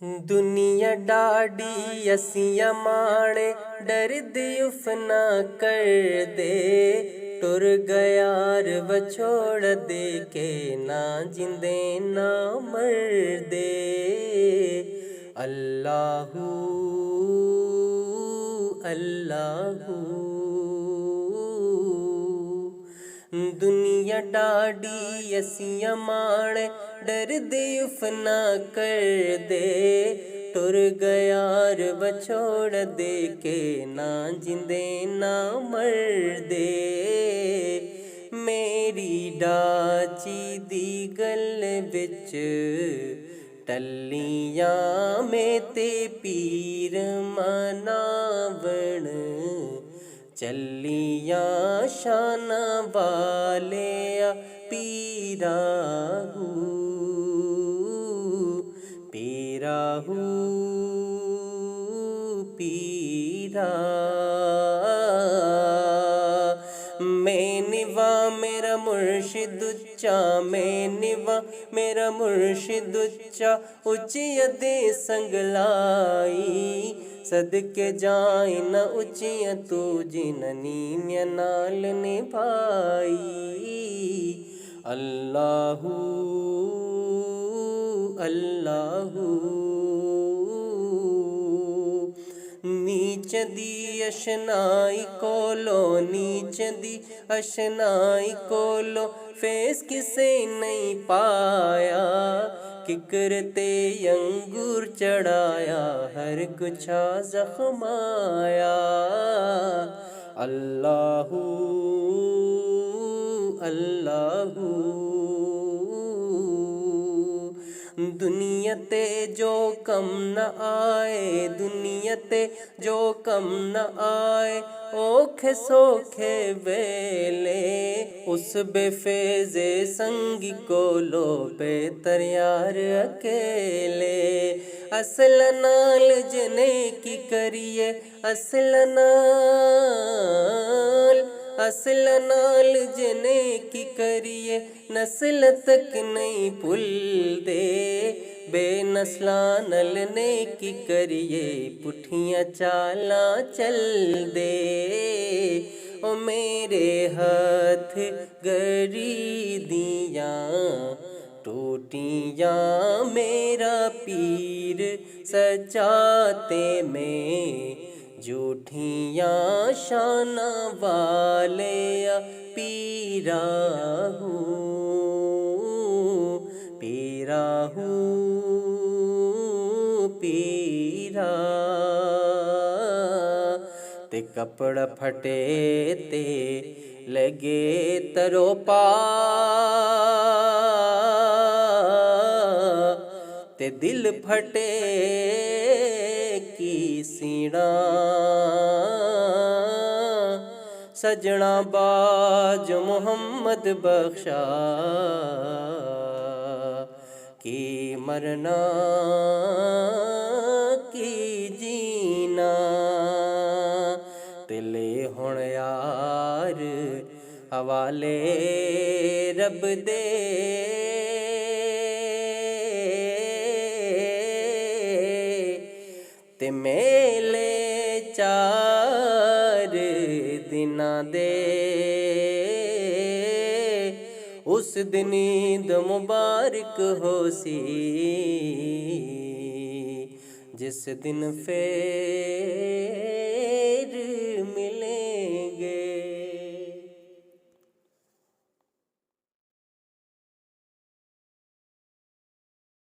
दुनिया डाडी असिया माणे डरद उफ ना कर दे टुर गयार वछोड़ दे के ना जिंदे ना मर दे। अल्लाहू अल्लाहू दुनिया डाडी असिया माणे डरद उफ ना कर दे टुर गयार वछोड़ दे के ना जिंदे ना मर दे। मेरी डाची दी गल बिच टल्लियां में ते पीर मनावण चलियां शाना वाले पीरा पीरा पीरा। मैं निवा मेरा मुर्शिद उच्चा, मैं निवा मेरा मुर्शिद उच्चा उच्चिया दे संगलाई सदके जाए न उच्चिया तू जिननी नाल निभाई। अल्लाहू अल्लाहू नीच दी अशनाई कोलो नीच दी अशनाई कोलो फेस किसे नहीं पाया किकर ते अंगूर चढ़ाया हर गुच्छा जख्माया। अल्लाहू अल्लाहू दुनिया ते जो कम न आए दुनिया ते जो कम न आए ओखे सोखे वेले उस बेफेजे संगी को लो बेहतर यार अकेले। असल नाल जने की करिए असल नाल जने की करिए नस्ल तक नहीं भूल दे बेनस्ला नल ने की करिए पुठियां चाला चल दे। ओ मेरे हाथ गरी दियां टूटियां मेरा पीर सचाते में झूठियां शाना वाले पीरा पीरा पीरा। ते कपड़ा फटे ते लगे तरोपा ते दिल फटे की सीना सजना बाज मोहम्मद बख्शा की मरना की जीना तिले हुण यार हवाले रब दे ते मेले चार दिना दे उस दिन ईद मुबारक होसी जिस दिन फेर